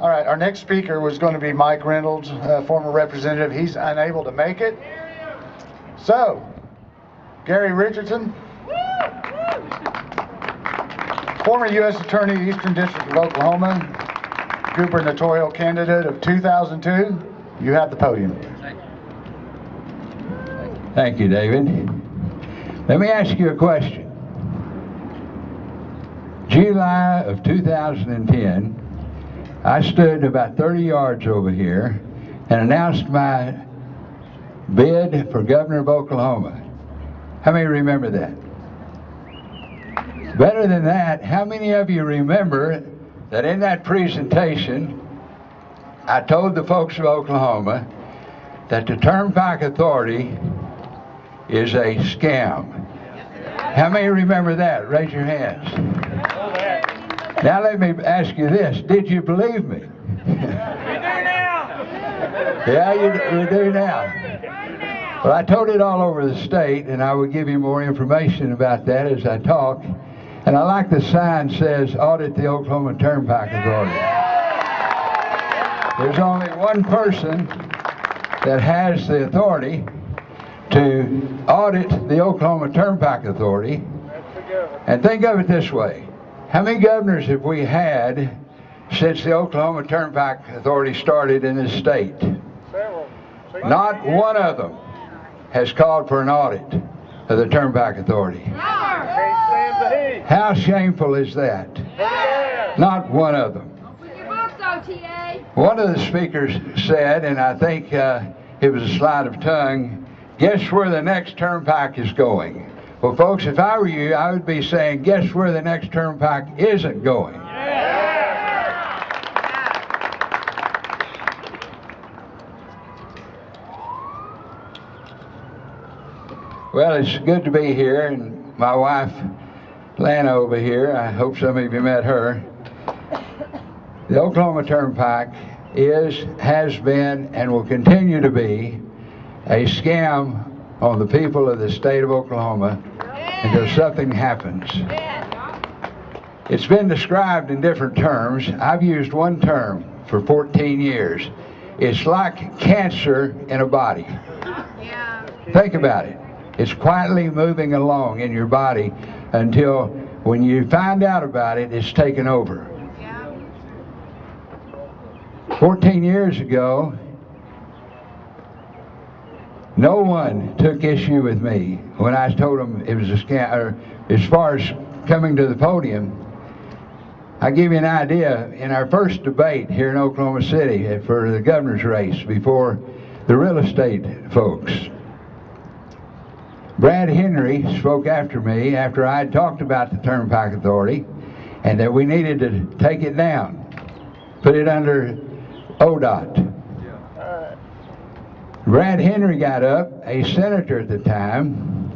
All right, our next speaker was going to be Mike Reynolds, former representative. He's unable to make it. So, Gary Richardson, former U.S. Attorney, Eastern District of Oklahoma, gubernatorial candidate of 2002. You have the podium. Thank you, David. Let me ask you a question. July of 2010, I stood about 30 yards over here and announced my bid for governor of Oklahoma. How many remember that? Better than that, how many of you remember that in that presentation, I told the folks of Oklahoma that the Turnpike Authority is a scam? How many remember that? Raise your hands. Now let me ask you this. Did you believe me? We do now. Yeah, you do now. Well, I told it all over the state, and I will give you more information about that as I talk. And I like the sign says, audit the Oklahoma Turnpike Authority. There's only one person that has the authority to audit the Oklahoma Turnpike Authority. And think of it this way. How many governors have we had since the Oklahoma Turnpike Authority started in this state? Several. Not one of them has called for an audit of the Turnpike Authority. How shameful is that? Not one of them. One of the speakers said, and I think it was a slide of tongue, guess where the next turnpike is going? Well, folks, if I were you, I would be saying, guess where the next turnpike isn't going? Well, it's good to be here, and my wife, Lana, over here, I hope some of you met her. The Oklahoma Turnpike is, has been, and will continue to be a scam on the people of the state of Oklahoma until something happens. It's been described in different terms. I've used one term for 14 years. It's like cancer in a body. Think about it. It's quietly moving along in your body until when you find out about it, it's taken over. 14 years ago, no one took issue with me when I told them it was a scam. Or as far as coming to the podium, I give you an idea. In our first debate here in Oklahoma City for the governor's race before the real estate folks, Brad Henry spoke after me after I had talked about the Turnpike Authority and that we needed to take it down, put it under ODOT. Brad Henry got up, a senator at the time,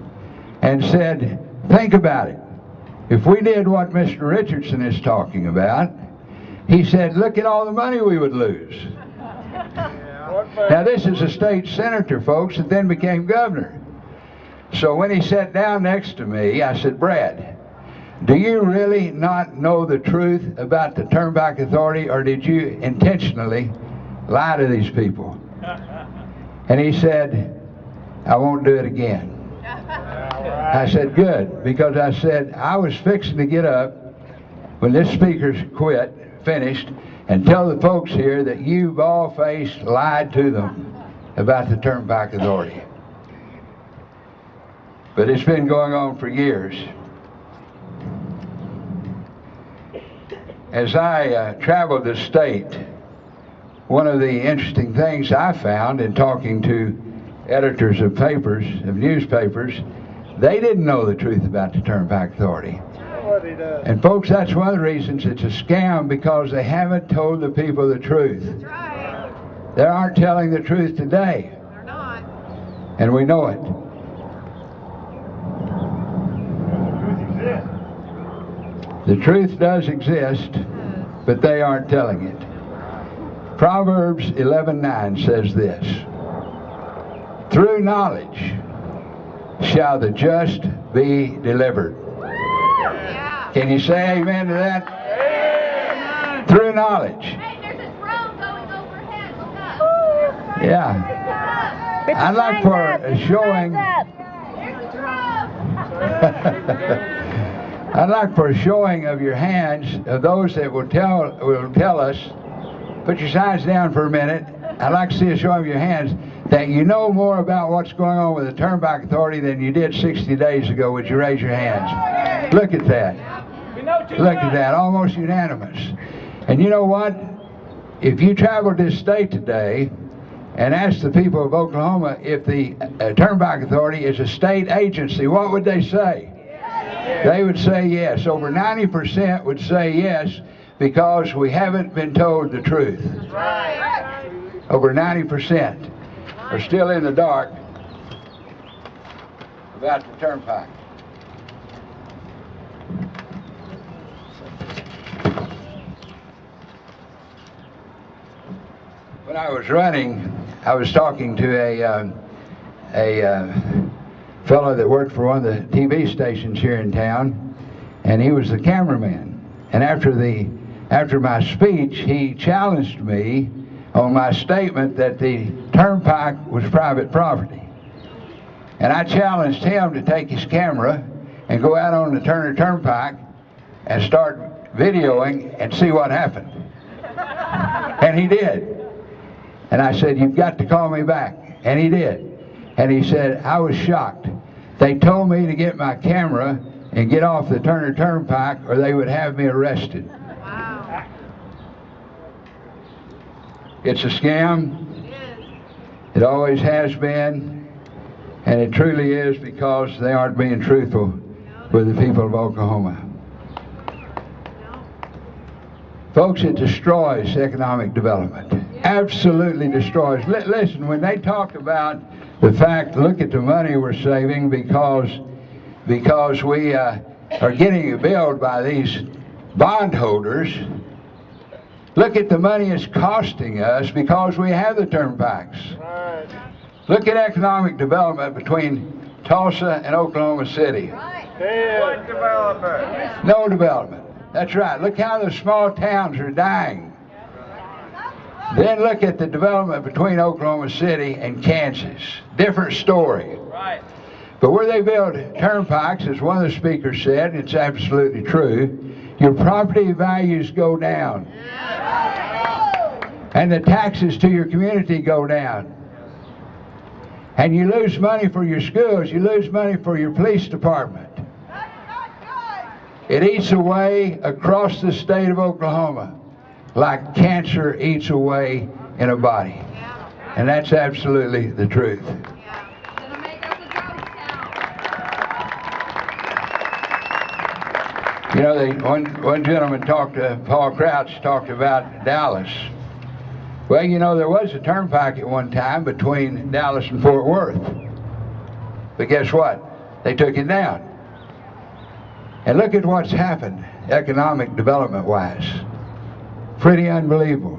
and said, think about it. If we did what Mr. Richardson is talking about, he said, look at all the money we would lose. Now this is a state senator, folks, that then became governor. So when he sat down next to me, I said, Brad, do you really not know the truth about the Turnpike Authority, or did you intentionally lie to these people? And he said, I won't do it again. I said, good, because I said, I was fixing to get up when this speaker's finished, and tell the folks here that you bald-faced lied to them about the Turnpike Authority. But it's been going on for years. As I traveled the state, one of the interesting things I found in talking to editors of papers, of newspapers, they didn't know the truth about the Turnpike Authority. And folks, that's one of the reasons it's a scam, because they haven't told the people the truth. They aren't telling the truth today. They're not. And we know it. The truth does exist, but they aren't telling it. Proverbs 11:9 says this, through knowledge shall the just be delivered. Yeah. Can you say amen to that? Amen. Through knowledge. Hey, there's a Yeah. I'd like for a showing. I'd like for a showing of your hands of those that will tell us. Put your signs down for a minute. I'd like to see a showing of your hands that you know more about what's going on with the Turnpike Authority than you did 60 days ago. Would you raise your hands? Look at that. Look at that. Almost unanimous. And you know what? If you traveled this state today and asked the people of Oklahoma if the Turnpike Authority is a state agency, what would they say? They would say yes. Over 90% would say yes because we haven't been told the truth. Over 90% are still in the dark about the Turnpike. When I was running, I was talking to a fellow that worked for one of the TV stations here in town, and he was the cameraman. And after my speech, he challenged me on my statement that the Turnpike was private property. And I challenged him to take his camera and go out on the Turner Turnpike and start videoing and see what happened. And he did. And I said, "You've got to call me back." And he did. And he said, "I was shocked. They told me to get my camera and get off the Turner Turnpike or they would have me arrested." Wow. It's a scam. It always has been. And it truly is because they aren't being truthful with the people of Oklahoma. Folks, it destroys economic development. Absolutely destroys. Listen, when they talk about the fact, look at the money we're saving because we are getting billed by these bondholders. Look at the money it's costing us because we have the turnpikes. Right. Look at economic development between Tulsa and Oklahoma City. Good development. No development. That's right. Look how the small towns are dying. Then look at the development between Oklahoma City and Kansas. Different story. Right. But where they build turnpikes, as one of the speakers said, and it's absolutely true, your property values go down. And the taxes to your community go down. And you lose money for your schools, you lose money for your police department. It eats away across the state of Oklahoma like cancer eats away in a body. And that's absolutely the truth. It'll make us a ghost town. You know, one gentleman Paul Crouch talked about Dallas. Well, you know, there was a turnpike at one time between Dallas and Fort Worth. But guess what? They took it down. And look at what's happened economic development-wise. Pretty unbelievable.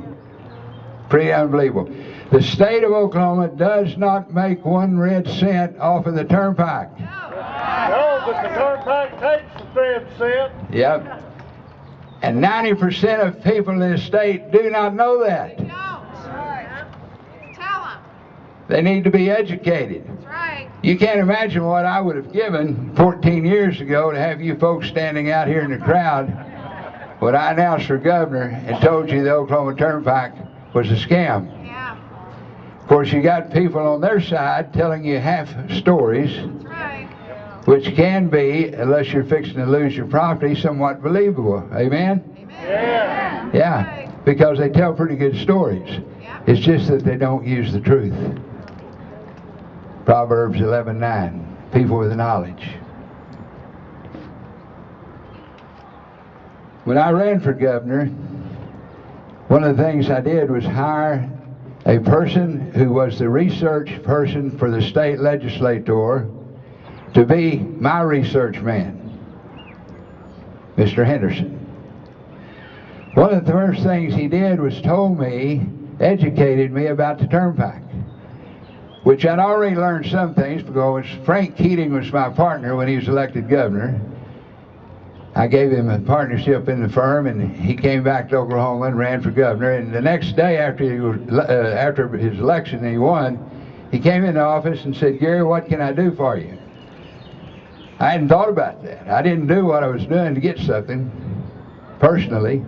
Pretty unbelievable. The state of Oklahoma does not make 1 red cent off of the turnpike. No, but the turnpike takes the 3 cent. Yep. And 90% of people in this state do not know that. No. Tell them. They need to be educated. That's right. You can't imagine what I would have given 14 years ago to have you folks standing out here in the crowd when I announced for governor and told you the Oklahoma Turnpike was a scam. Yeah. Of course, you got people on their side telling you half stories, That's right. which can be, unless you're fixing to lose your property, somewhat believable. Amen? Yeah. Yeah, because they tell pretty good stories. Yeah. It's just that they don't use the truth. Proverbs 11:9, people with knowledge. When I ran for governor, one of the things I did was hire a person who was the research person for the state legislator to be my research man, Mr. Henderson. One of the first things he did was educated me about the turnpike, which I'd already learned some things because Frank Keating was my partner when he was elected governor. I gave him a partnership in the firm, and he came back to Oklahoma and ran for governor. And the next day after his election and he won, he came into office and said, "Gary, what can I do for you?" I hadn't thought about that. I didn't do what I was doing to get something personally.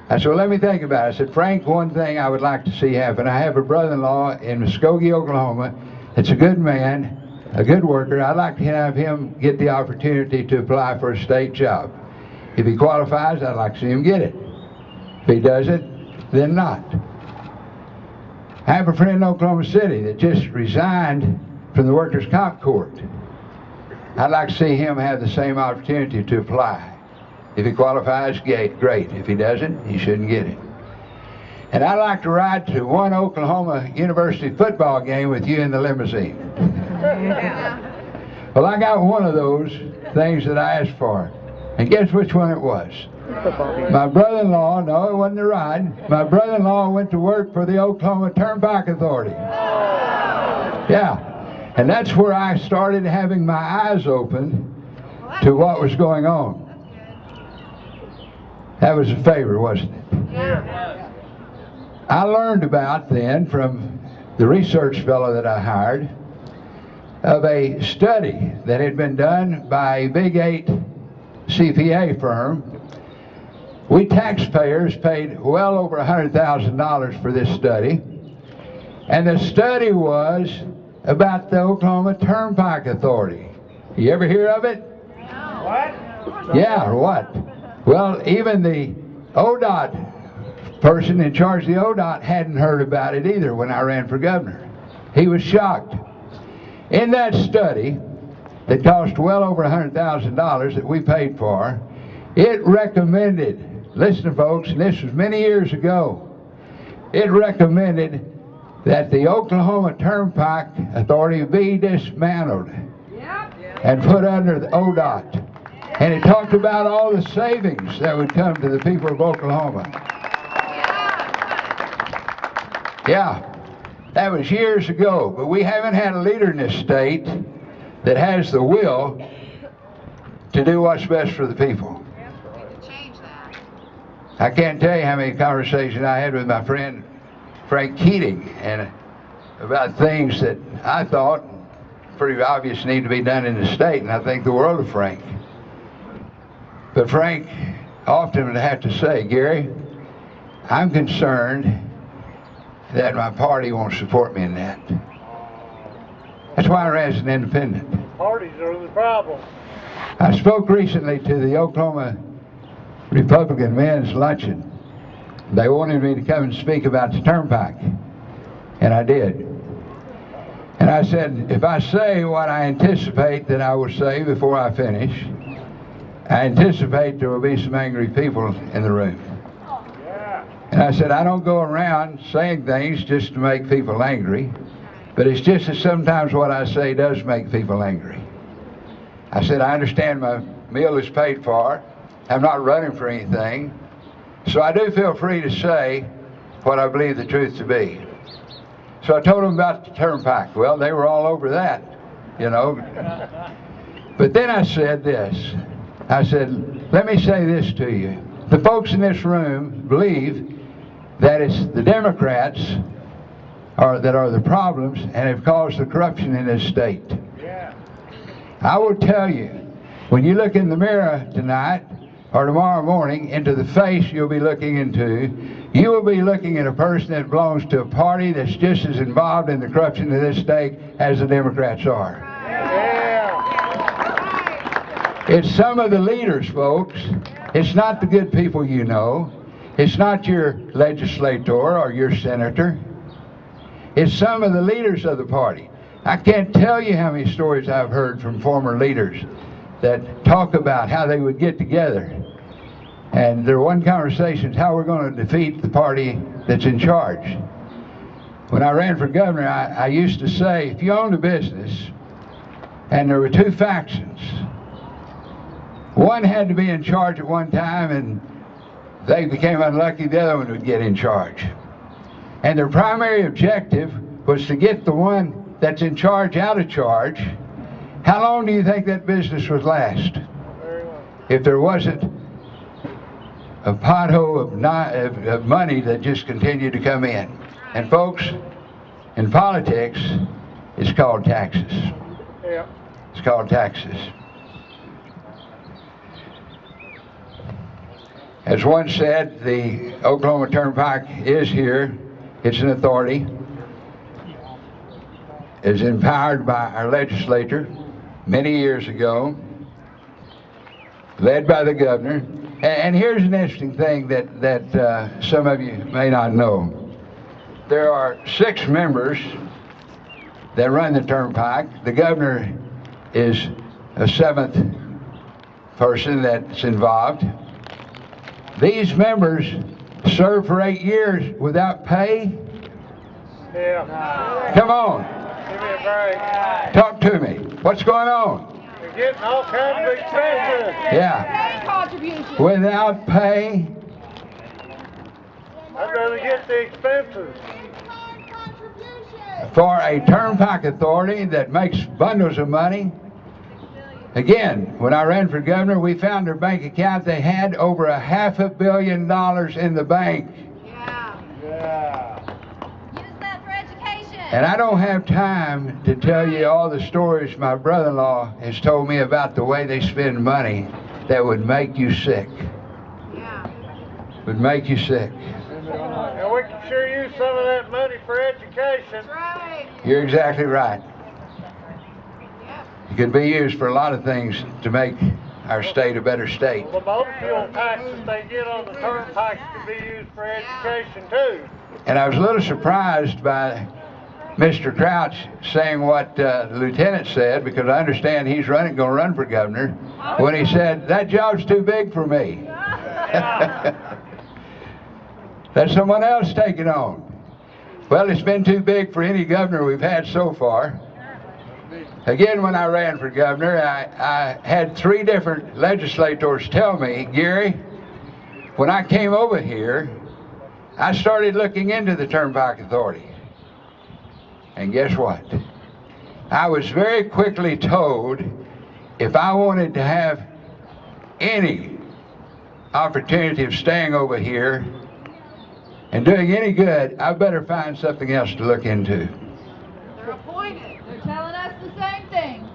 I said, "Well, let me think about it." I said, "Frank, one thing I would like to see happen. I have a brother-in-law in Muskogee, Oklahoma. That's a good man, a good worker. I'd like to have him get the opportunity to apply for a state job. If he qualifies, I'd like to see him get it. If he doesn't, then not." I have a friend in Oklahoma City that just resigned from the Workers' Comp Court. I'd like to see him have the same opportunity to apply. If he qualifies, great. If he doesn't, he shouldn't get it. And I'd like to ride to one Oklahoma University football game with you in the limousine. Well, I got one of those things that I asked for. And guess which one it was? My brother-in-law, no, it wasn't the ride. My brother-in-law went to work for the Oklahoma Turnpike Authority. Yeah. And that's where I started having my eyes open to what was going on. That was a favor, wasn't it? Yeah. I learned about then from the research fellow that I hired of a study that had been done by a Big 8 CPA firm. We taxpayers paid well over $100,000 for this study. And the study was about the Oklahoma Turnpike Authority. You ever hear of it? What? Yeah, or what? Well, even the ODOT person in charge of the ODOT hadn't heard about it either when I ran for governor. He was shocked. In that study that cost well over $100,000 that we paid for, it recommended, listen folks, and this was many years ago, it recommended that the Oklahoma Turnpike Authority be dismantled and put under the ODOT. And it talked about all the savings that would come to the people of Oklahoma. Yeah, that was years ago, but we haven't had a leader in this state that has the will to do what's best for the people. We need to change that. I can't tell you how many conversations I had with my friend Frank Keating and about things that I thought pretty obvious need to be done in the state, and I think the world of Frank. But Frank often would have to say, "Gary, I'm concerned that my party won't support me in that." That's why I ran as an independent. Parties are the problem. I spoke recently to the Oklahoma Republican Men's Luncheon. They wanted me to come and speak about the Turnpike, and I did. And I said, if I say what I anticipate that I will say before I finish, I anticipate there will be some angry people in the room. And I said, I don't go around saying things just to make people angry, but it's just that sometimes what I say does make people angry. I said, I understand my meal is paid for. I'm not running for anything. So I do feel free to say what I believe the truth to be. So I told them about the Turnpike. Well, they were all over that, you know. But then I said this. I said, let me say this to you. The folks in this room believe that it's the Democrats that are the problems and have caused the corruption in this state. Yeah. I will tell you, when you look in the mirror tonight or tomorrow morning into the face you'll be looking into, you will be looking at a person that belongs to a party that's just as involved in the corruption of this state as the Democrats are. Yeah. It's some of the leaders, folks. It's not the good people you know. It's not your legislator or your senator. It's some of the leaders of the party. I can't tell you how many stories I've heard from former leaders that talk about how they would get together. And their one conversation is how we're going to defeat the party that's in charge. When I ran for governor, I used to say, if you owned a business and there were two factions, one had to be in charge at one time and they became unlucky, the other one would get in charge. And their primary objective was to get the one that's in charge out of charge. How long do you think that business would last? Very well. if there wasn't a pothole of money that just continued to come in. And folks, in politics, it's called taxes. Yeah. It's called taxes. As one said, the Oklahoma Turnpike is here. It's an authority. It's empowered by our legislature many years ago, led by the governor. And here's an interesting thing that some of you may not know. There are 6 members that run the turnpike. The governor is a 7th person that's involved. These members serve for 8 years without pay. Yeah. Come on, Give me a break. talk to me. What's going on? You're getting all kinds of expenses. Yeah, Contribution. without pay. I'd rather get the expenses. For a turnpike authority that makes bundles of money. Again, when I ran for governor, we found their bank account. They had over $500 million in the bank. Yeah. Yeah. Use that for education. And I don't have time to tell you all the stories my brother-in-law has told me about the way they spend money that would make you sick. Yeah. Would make you sick. And we can sure use some of that money for education. That's right. You're exactly right. Yep. It could be used for a lot of things to make our state a better state. Well, the motor fuel taxes they get on the turnpike can be used for education too. And I was a little surprised by Mr. Crouch saying what the lieutenant said, because I understand he's going to run for governor, when he said, that job's too big for me. That's someone else taking on. Well, it's been too big for any governor we've had so far. Again, when I ran for governor, I had 3 different legislators tell me, Gary, when I came over here, I started looking into the Turnpike Authority. And guess what? I was very quickly told if I wanted to have any opportunity of staying over here and doing any good, I better find something else to look into. They're appointed. They're telling us the same thing.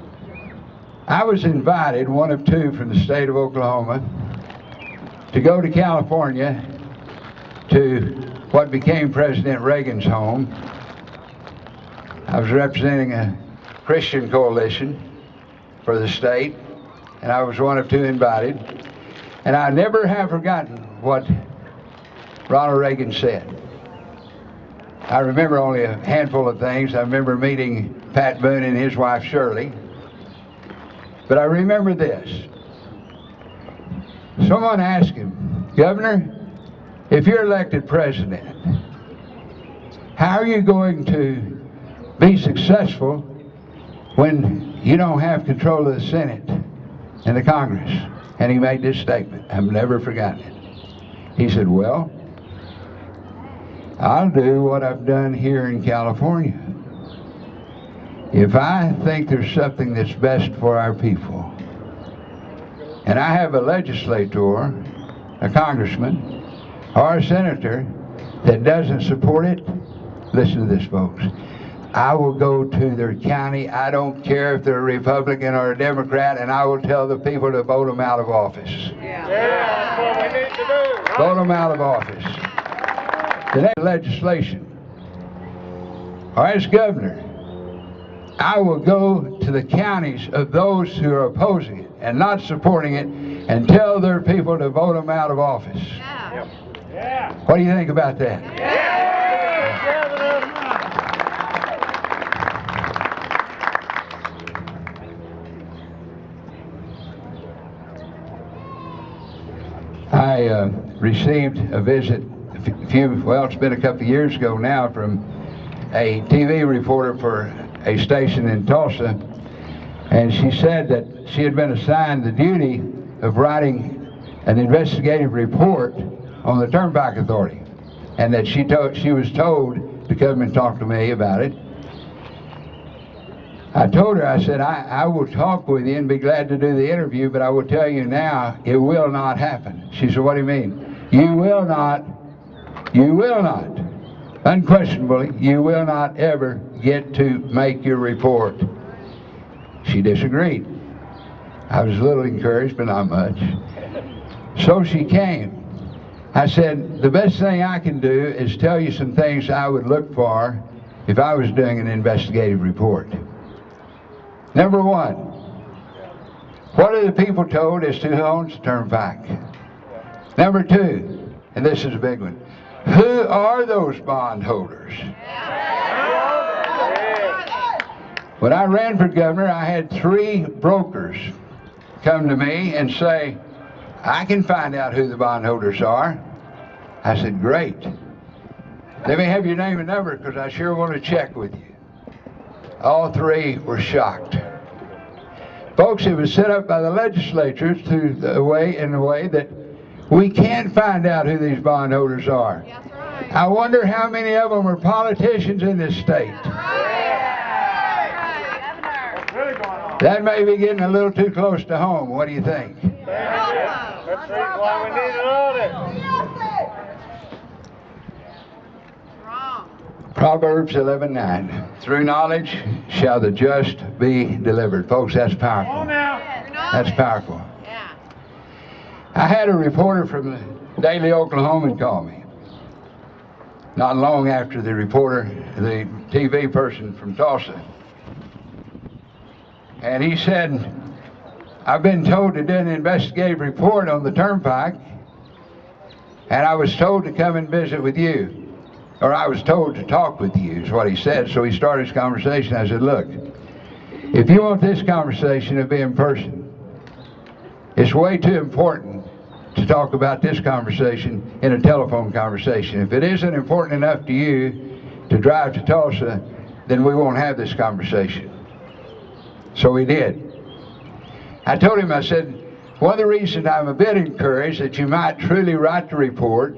I was invited, one of 2 from the state of Oklahoma, to go to California to what became President Reagan's home. I was representing a Christian coalition for the state, and I was one of 2 invited. And I never have forgotten what Ronald Reagan said. I remember only a handful of things. I remember meeting Pat Boone and his wife Shirley. But I remember this. Someone asked him, Governor, if you're elected president, how are you going to be successful when you don't have control of the Senate and the Congress? And he made this statement. I've never forgotten it. He said, well, I'll do what I've done here in California. If I think there's something that's best for our people, and I have a legislator, a congressman, or a senator that doesn't support it, listen to this, folks. I will go to their county. I don't care if they're a Republican or a Democrat, and I will tell the people to vote them out of office. Yeah, that's what we need to do. Vote them out of office. The next legislation, or as governor, I will go to the counties of those who are opposing it and not supporting it and tell their people to vote them out of office. Yeah. Yeah. What do you think about that? I received a visit it's been a couple of years ago now, from a TV reporter for a station in Tulsa, and she said that she had been assigned the duty of writing an investigative report on the Turnpike Authority, and that she was told to come and talk to me about it. I told her, I said, I will talk with you and be glad to do the interview, but I will tell you now, it will not happen. She said, what do you mean? You will not, unquestionably, you will not ever get to make your report. She disagreed. I was a little encouraged, but not much. So she came. I said, the best thing I can do is tell you some things I would look for if I was doing an investigative report. Number one, what are the people told as to who owns the turnpike? Number two, and this is a big one, who are those bondholders? When I ran for governor, I had 3 brokers come to me and say, I can find out who the bondholders are. I said, great. Let me have your name and number because I sure want to check with you. All 3 were shocked. Folks, it was set up by the legislature in a way that we can't find out who these bondholders are. That's right. I wonder how many of them are politicians in this state. That may be getting a little too close to home. What do you think? That's the reason why we need an audit. Wrong. Proverbs 11:9. Through knowledge shall the just be delivered. Folks, that's powerful. That's powerful. Yeah. I had a reporter from the Daily Oklahoman call me. Not long after the reporter, the TV person from Tulsa. And he said, I've been told to do an investigative report on the turnpike, and I was told to come and visit with you. Or I was told to talk with you, is what he said. So he started his conversation. I said, look, if you want this conversation to be in person, it's way too important to talk about this conversation in a telephone conversation. If it isn't important enough to you to drive to Tulsa, then we won't have this conversation. So we did. I told him, I said, one of the reasons I'm a bit encouraged that you might truly write the report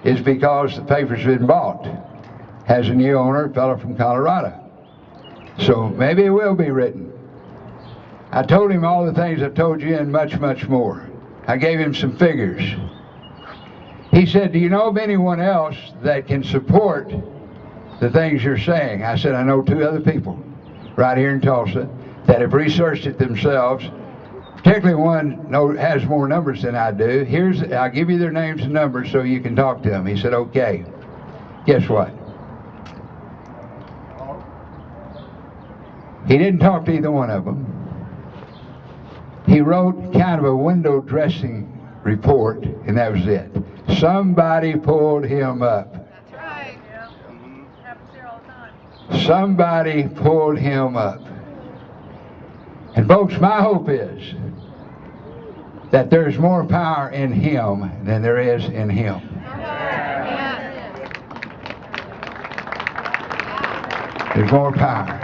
is because the paper's been bought. Has a new owner, a fellow from Colorado. So maybe it will be written. I told him all the things I've told you and much, much more. I gave him some figures. He said, do you know of anyone else that can support the things you're saying? I said, I know 2 other people right here in Tulsa that have researched it themselves. Particularly one has more numbers than I do. I'll give you their names and numbers so you can talk to them. He said, okay. Guess what? He didn't talk to either one of them. He wrote kind of a window dressing report, and that was it. Somebody pulled him up. That's right. Yeah. Happens here all the time. Somebody pulled him up. And folks, my hope is that there's more power in him than there is in him. There's more power.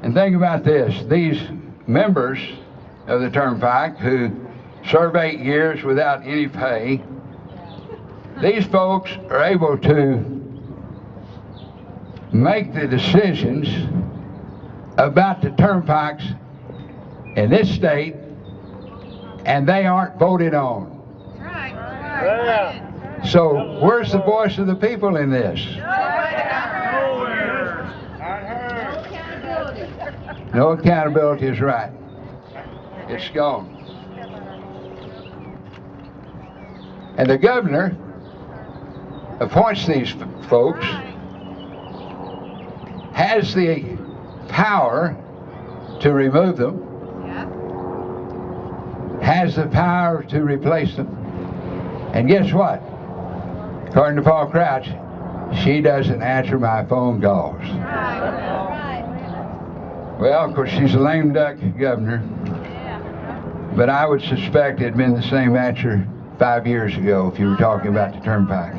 And think about this. These members of the Turnpike who serve 8 years without any pay, these folks are able to make the decisions about the turnpikes in this state, and they aren't voted on. Right. Yeah. So where's the voice of the people in this? No accountability is right. It's gone. And the governor appoints these folks, has the power to remove them, has the power to replace them. And guess what? According to Paul Crouch, she doesn't answer my phone calls. Well, of course, she's a lame duck governor, but I would suspect it had been the same answer 5 years ago if you were talking about the turnpike.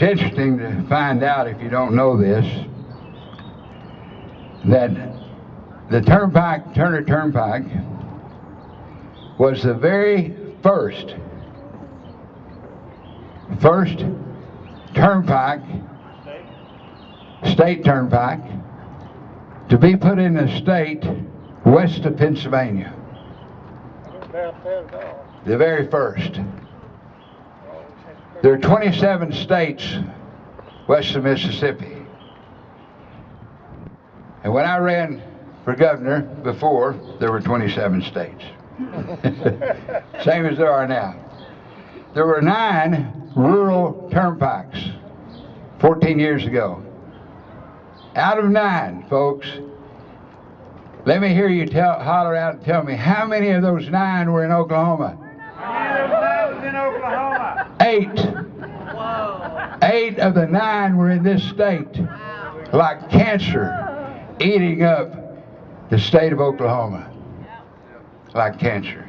It's interesting to find out, if you don't know this, that the Turnpike, Turner Turnpike, was the very first turnpike, state turnpike, to be put in a state west of Pennsylvania. The very first. There are 27 states west of Mississippi. And when I ran for governor before, there were 27 states. Same as there are now. There were 9 rural turnpikes 14 years ago. Out of 9, folks, let me hear you holler out and tell me how many of those 9 were in Oklahoma? How many of those 9 was in Oklahoma? 8. 8 of the 9 were in this state, like cancer eating up the state of Oklahoma, like cancer.